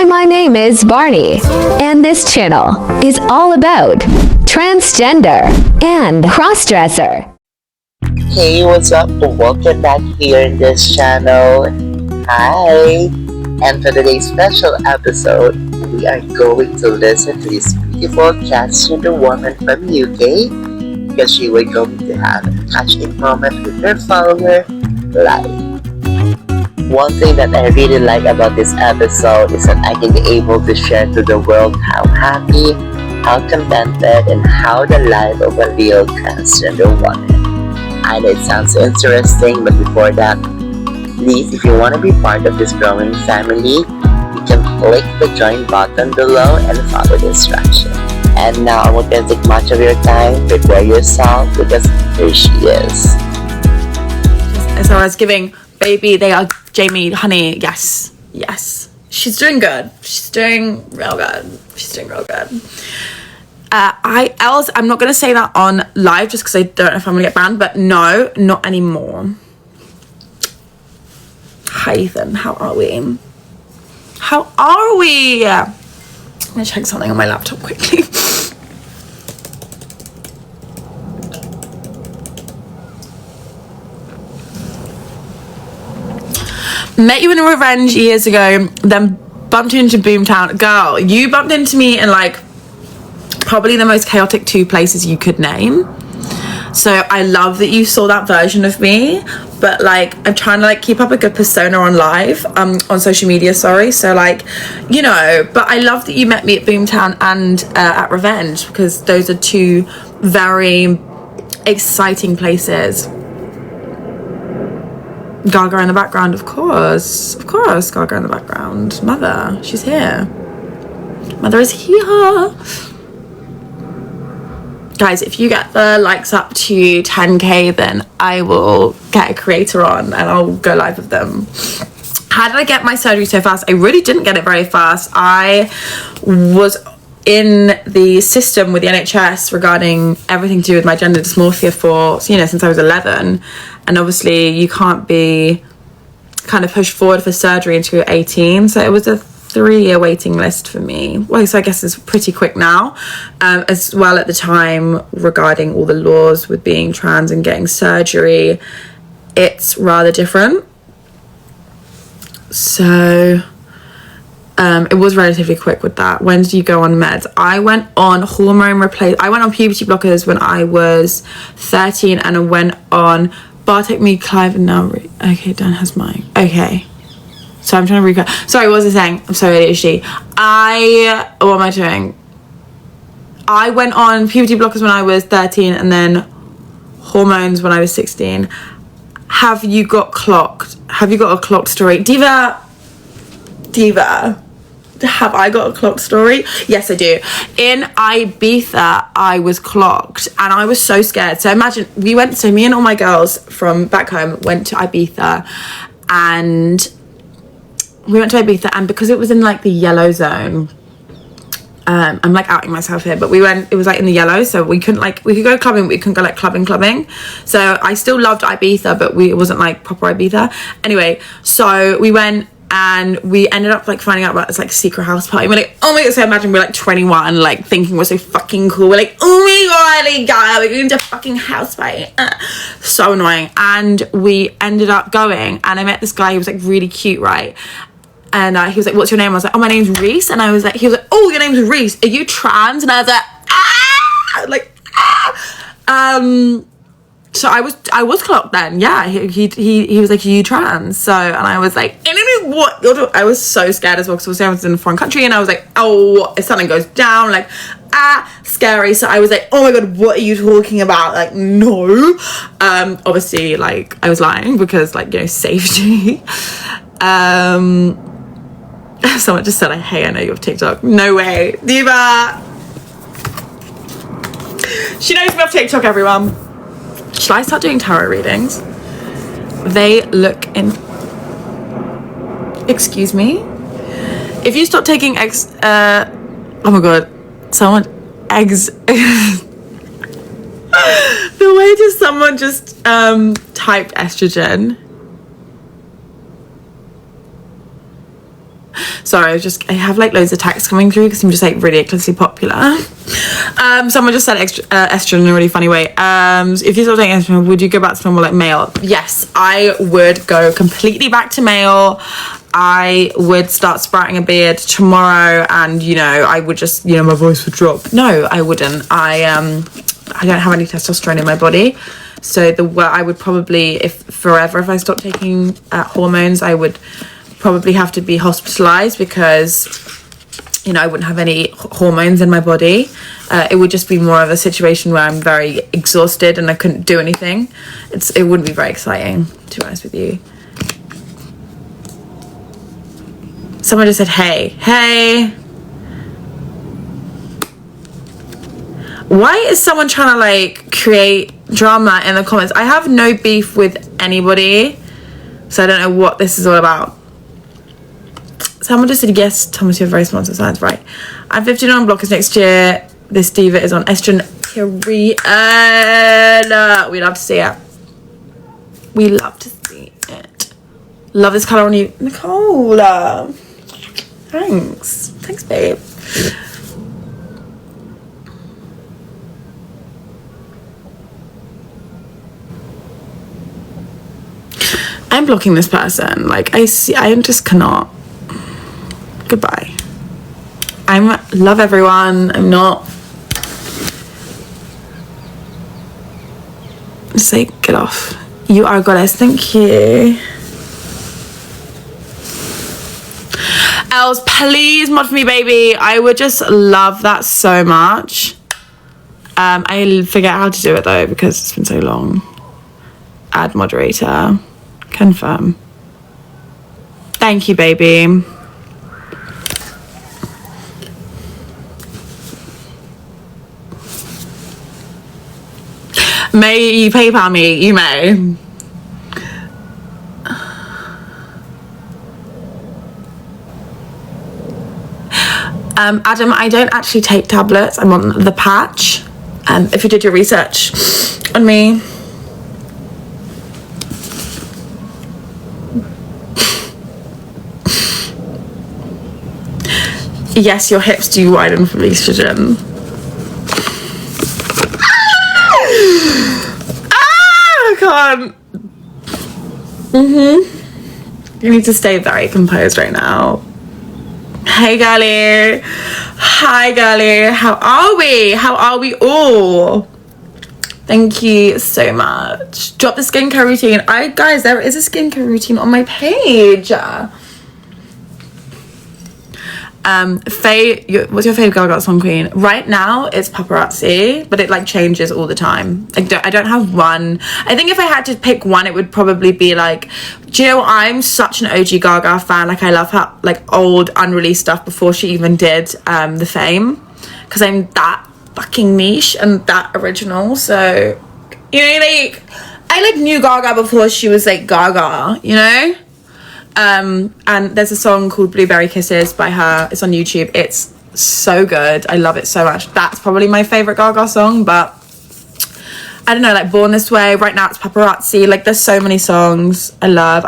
My name is Barney, and this channel is all about transgender and crossdresser. Hey, what's up? Welcome back here in this channel. Hi! And for today's special episode, we are going to listen to this beautiful transgender woman from UK because she was going to have a touching moment with her follower live. One thing that I really like about this episode is that I can be able to share to the world how happy, how contented, and how the life of a real transgender woman. I know it sounds interesting, but before that, please, if you want to be part of this growing family, you can click the join button below and follow the instructions. And now I won't take much of your time. Prepare yourself because here she is. So I was giving baby, they are Jamie, honey, yes. She's doing good. She's doing real good. I'm not going to say that on live just because I don't know if I'm going to get banned, but no, not anymore. Hi Ethan, how are we? I'm going to check something on my laptop quickly. Met you in a Revenge years ago, then bumped into Boomtown. Girl, you bumped into me in like probably the most chaotic two places you could name. So I love that you saw that version of me, but like I'm trying to like keep up a good persona on live, on social media, sorry. So like, you know, but I love that you met me at Boomtown and at Revenge because those are two very exciting places. Gaga in the background, of course, Gaga in the background. Mother, she's here. Mother is here. Guys, if you get the likes up to 10k, then I will get a creator on and I'll go live with them. How did I get my surgery so fast? I really didn't get it very fast. I was in the system with the NHS regarding everything to do with my gender dysmorphia for, you know, since I was 11. And obviously you can't be kind of pushed forward for surgery until you're 18. So it was a 3-year waiting list for me. Well, so I guess it's pretty quick now. As well at the time regarding all the laws with being trans and getting surgery, it's rather different. So it was relatively quick with that. When did you go on meds? I went on I went on puberty blockers when I was 13 and I went on Bartek, me, Clive, and now okay, Dan has mine. Okay. So I'm trying to recall. Sorry, what was I saying? I'm so ADHD. What am I doing? I went on puberty blockers when I was 13 and then hormones when I was 16. Have you got clocked? Have you got a clocked story? Diva. Have I got a clocked story? Yes, I do. In Ibiza, I was clocked and I was so scared. So imagine me and all my girls from back home went to Ibiza and because it was in like the yellow zone, I'm like outing myself here, but it was like in the yellow, so we could go clubbing, but we couldn't go like clubbing. So I still loved Ibiza, but it wasn't like proper Ibiza. Anyway, so we went and we ended up like finding out about this like secret house party. We're like, oh my god, so imagine we're like 21, like thinking we're so fucking cool. We're like, oh my god, we're going to a fucking house party. So annoying. And we ended up going and I met this guy who was like really cute, right? And he was like, what's your name? I was like, oh, my name's Reese. And he was like, oh, your name's Reese. Are you trans? And I was like, so I was clocked then. Yeah, he was like, are you trans? So, and I was like, I don't know what you're doing. I was so scared as well because I was in a foreign country and I was like, oh, if something goes down, like, scary. So I was like, oh my god, what are you talking about? Like, no. Obviously, like, I was lying because, like, you know, safety. Someone just said, hey, I know you have TikTok. No way. Diva. She knows me off TikTok, everyone. Should I start doing tarot readings? They look in... Excuse me? If you stop taking oh my god. Someone... The way just someone just typed estrogen. Sorry, I have like loads of texts coming through because I'm just like ridiculously popular. Someone just said estrogen in a really funny way. If you start taking estrogen, would you go back to normal like male? Yes, I would go completely back to male. I would start sprouting a beard tomorrow, and you know, I would just, you know, my voice would drop. No, I wouldn't. I don't have any testosterone in my body, so I would probably, if I stopped taking hormones, I would probably have to be hospitalized because, you know, I wouldn't have any hormones in my body. It would just be more of a situation where I'm very exhausted and I couldn't do anything. It wouldn't be very exciting, to be honest with you. Someone just said, hey. Why is someone trying to like create drama in the comments? I have no beef with anybody, so I don't know what this is all about. Someone just said, yes, Thomas, you have very small signs, right? I'm 15 on blockers next year. This diva is on estrogen, period. We love to see it. We love to see it. Love this colour on you, Nicole. Thanks, babe. I'm blocking this person. Like, I just cannot. Goodbye. Love everyone. I'm not. Say, get off. You are a goddess. Thank you. Els, please mod for me, baby. I would just love that so much. I forget how to do it though because it's been so long. Add moderator. Confirm. Thank you, baby. May you PayPal me? You may. Adam, I don't actually take tablets. I'm on the patch. If you did your research on me. Yes, your hips do widen from estrogen. I can't. You need to stay very composed right now. Hey, girlie. Hi, girlie. How are we? How are we all? Thank you so much. Drop the skincare routine. Guys, there is a skincare routine on my page. Faye, what's your favorite Gaga song, queen? Right now it's Paparazzi, but it like changes all the time. I don't have one. I think if I had to pick one, it would probably be like, do you know, I'm such an OG Gaga fan. Like, I love her like old unreleased stuff before she even did the Fame, because I'm that fucking niche and that original. So, you know, like, I like knew Gaga before she was like Gaga, you know. And there's a song called Blueberry Kisses by her. It's on YouTube. It's so good. I love it so much. That's probably my favorite Gaga song, but I don't know, like Born This Way. Right now it's Paparazzi. Like, there's so many songs I love.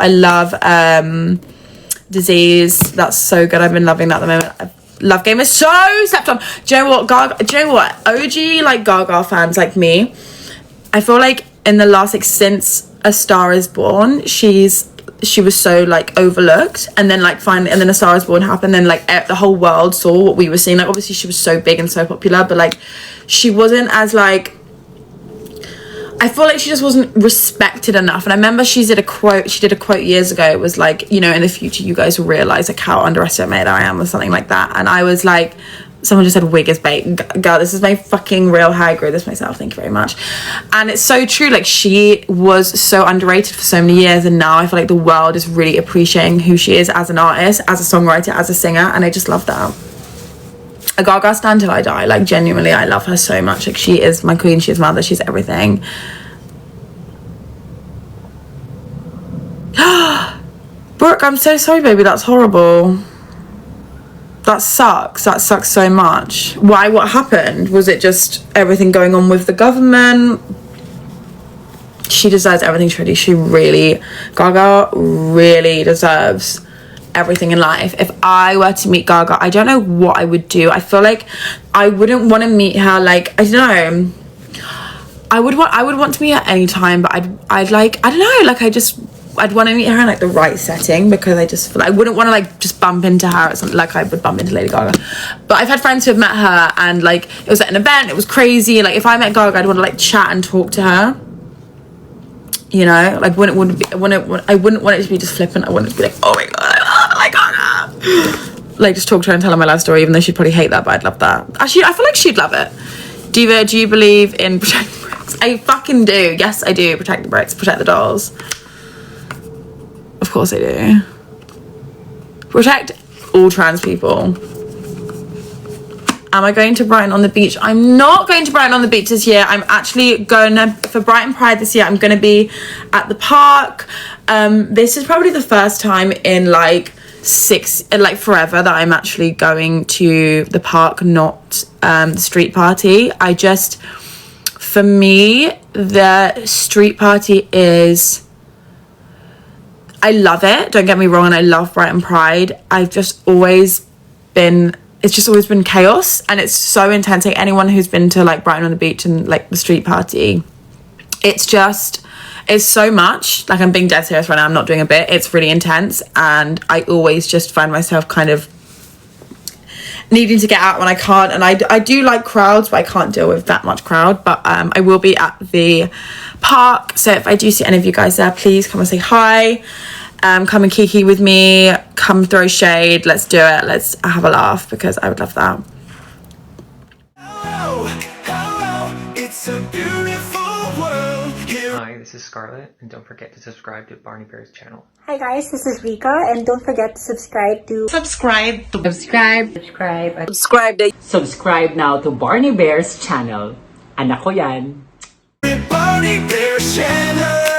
Disease. That's so good. I've been loving that at the moment. Love Game is so slept on. Do you know what, Gaga? Do you know what? OG like Gaga fans like me, I feel like in the last, like, since A Star Is Born, she was so like overlooked, and then like finally, and then A Star Is Born happened, and like the whole world saw what we were seeing. Like, obviously she was so big and so popular, but like she wasn't as like, I feel like she just wasn't respected enough. And I remember she did a quote years ago. It was like, you know, in the future you guys will realize like how underestimated I am, or something like that. And I was like, someone just said wig is bait. Girl, this is my fucking real hair. I grew this myself, thank you very much. And it's so true. Like, she was so underrated for so many years, and now I feel like the world is really appreciating who she is as an artist, as a songwriter, as a singer, and I just love that. A Gaga stan till I die. Like, genuinely, I love her so much. Like, she is my queen, she is mother, she's everything. Brooke, I'm so sorry, baby, that's horrible. That sucks so much. Why? What happened? Was it just everything going on with the government? She deserves everything, Trudy. Gaga really deserves everything in life. If I were to meet Gaga, I don't know what I would do. I feel like I wouldn't want to meet her, like, I don't know. I would want to meet her anytime, but I'd like, I don't know, like, I'd want to meet her in like the right setting, because I just feel like I wouldn't want to like just bump into her at something like I would bump into Lady Gaga. But I've had friends who have met her and like it was at an event, it was crazy. Like if I met Gaga, I'd want to like chat and talk to her, you know, like I wouldn't want it to be just flippant. I want it to be like, oh my god, I love Gaga, like just talk to her and tell her my life story, even though she'd probably hate that, but I'd love that. Actually, I feel like she'd love it. Diva, do you believe in protect the bricks? I fucking do. Yes, I do. Protect the bricks, protect the dolls. Of course I do. Protect all trans people. Am I going to Brighton on the beach? I'm not going to Brighton on the beach this year. I'm actually going for Brighton Pride this year. I'm going to be at the park. This is probably the first time in like forever that I'm actually going to the park, not the street party. For me, the street party is, I love it, don't get me wrong, and I love Brighton Pride. It's just always been chaos, and it's so intense. Like anyone who's been to like Brighton on the beach and like the street party, it's so much. Like I'm being dead serious right now, I'm not doing a bit. It's really intense, and I always just find myself kind of needing to get out when I can't. And I do like crowds, but I can't deal with that much crowd. But I will be at the park, so if I do see any of you guys there, please come and say hi. Come and kiki with me, come throw shade, let's do it, let's have a laugh, because I would love that. It's a beautiful world here. Hi, this is Scarlett, and don't forget to subscribe to Barney Bear's channel. Hi guys, this is Rika, and don't forget to subscribe now to Barney Bear's channel. Anak ko yan. Barney Bear channel.